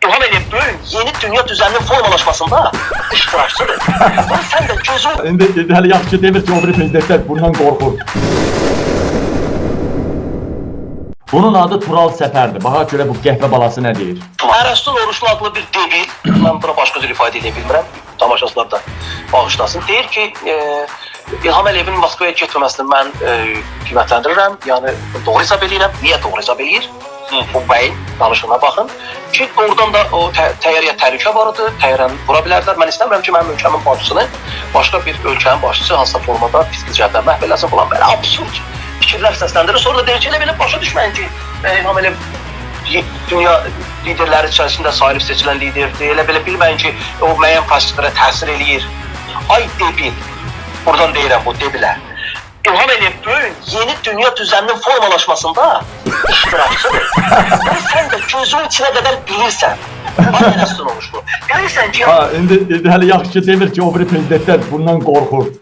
İlham Əliyev böyük yeni dünya düzeninin formalaşmasında iştirakçıdır. Sen de gözün... İndi hələ yaxşı demir ki, o biri prezidentlər bundan qorxur. Bunun adı Tural Səfərdir. Baxa görə bu qəhvə balası nə deyir? Ərəstun Oruçlu adlı bir debil, mən buna başqa cür ifadə edə bilmirəm, tamaşaçılar da bağışlasın. Deyir ki, İlham Əliyevin Moskvaya getməməsini mən qiymətləndirirəm, yəni doğru hesab edirəm. Niyə doğru hesab edir? Bu bəyin danışığına baxın ki, oradan da o təyyarəyə təhlükə var idi, təyyarəni vura bilərdilər. Mən istəmirəm ki, mənim ölkəmin başçısını başqa bir ölkənin başçısı hansısa formada fiziki cəhətdən məhv eləsin falan, belə absurd fikirlər səsləndirir. Sonra da deyir ki, elə belə başa düşməyin ki, İlham Əliyev dünya liderləri içərisində sahib seçilən liderdir. Elə belə bilməyin ki, o müəyyən fasillərə təsir eləyir. Ay debil, buradan deyirəm bu debilə. İlham Əliyev böyük yeni dünya düzeninin formalaşmasında iştirakçıdır. Sen de gözün içine kadar bilirsən. Ay Ərəstun Oruçlu. Bilirsən ki... İndi hələ yaxşı demir ki, o biri prezidentlər bundan qorxur.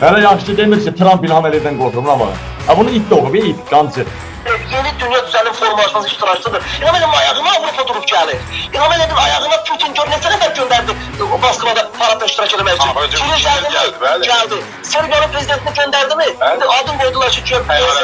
Hələ yaxşı demir ki, Trump İlham Əliyevdən qorxur. Buna bax. Bunu it doğru, bir it, qancı. Yeni dünya düzeninin formalaşması iştirakçıdır. İlham Əliyevin ayağına Avrupa durup gəlir. İlham Əliyevin ayağına Putin gör neçə nəfər göndərdi Moskvada parada iştirak eləmək üçün. Çin gəldi. Serbiyanın prezidentini göndərdi mi? Adın qoydular ki,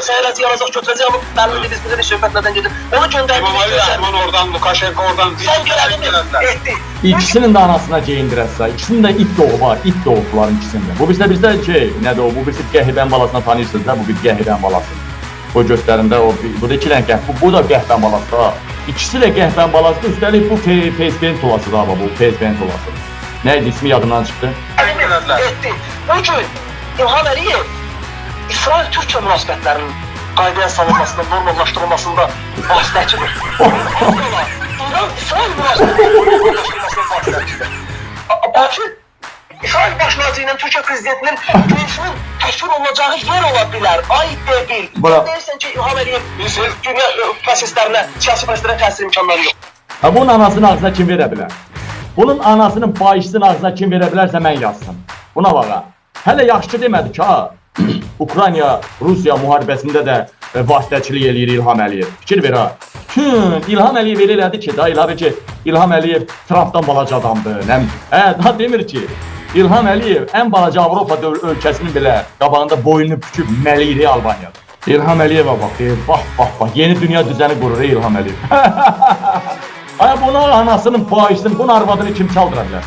səyələsi yanacaq götürəcək ama bəllidir, biz bizə bir söhbətlərdən gedir. Onu göndərdi. Erman oradan, Lukashenko oradan. Sen görevini etdi. İkisinin de anasına geyindirəsə, ikisinin de it doğu var, it doğuların ikisinde. Bu bizdə nədir o, bu birisi qəhvən balasına tanıyırsınız da, bu bir qəhvən balası. Bu göstərimdə o, bu da iki dənə qəhvən, bu da qəhvən balası da. İkisi de qəhvən balası, üstəlik bu PSP'nin tulası da bu, PSP'nin tulası. Neydi, ismi yadımdan çıxdı? Etdi. Bugün İlham Əliyev İsrail-Türkiyə münasibətlərinin qaydaya salınmasında, normallaşdırılmasında vasitəçidir. İran-İsrail münasibətlərinin normallaşdırılmasında vasitəçidir. Bakı, İsrail baş naziri ilə Türkiyə prezidentinin görüşünün təşkil olunacağı yer ola bilər. Ay debil. Deyirsən ki, İlham Əliyev dünya proseslərinə, siyasi proseslərə təsir imkanları yox. Bunun anasının ağzına kim verə bilər? Bunun anasının bağışçısının ağzına kim verə bilərsə mən yazsın. Buna baxa. Hələ yaxşı demədi ki, Ukrayna-Rusiya müharibəsində də vasitəçilik eləyir İlham Əliyev. Fikir ver ha. İlham Əliyev elədi ki, İlham Əliyev Trumpdan balaca adamdır. Daha demir ki, İlham Əliyev ən balaca Avropa ölkəsinin belə qabağında boynunu büküb məliyir Albaniyada. İlham Əliyevə bax, deyir, bax, yeni dünya düzəni qurur İlham Əliyev. Bunun anasının bağışsın, bunun arvadını kim çaldıra bilər?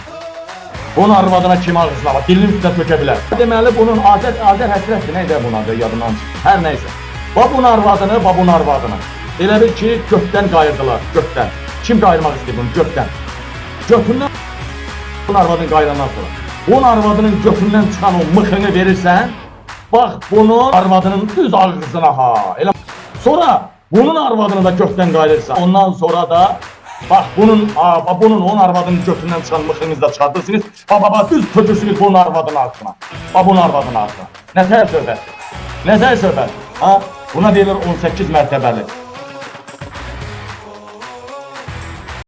Bunun arvadına kim ağzına bax, dilinin üstünə tökə bilər. Deməli, bunun Azər həsrətdir, neydə bunun adı, yadından çıxdı. Hər neysə. Bax bunun arvadını. Elə bil ki, gökdən qayırdılar, gökdən. Kim qayırmaq istəyir bunu? Gökdən. Götündən bunun arvadını qayırandan sonra. Bunun arvadının götündən çıxan o mıxını verirsən, bax bunun arvadının düz ağzına ha. Sonra bunun arvadını da gökdən qayırırsan. Ondan sonra da bax onun arvadının götündən çıxan mıxınızı da çıxartırsınız. Bax düz tökürsünüz bunun arvadının ağzına. Bax bunun arvadının ağzına. Nətər söhbət? Buna deyilir 18 mərtəbəli.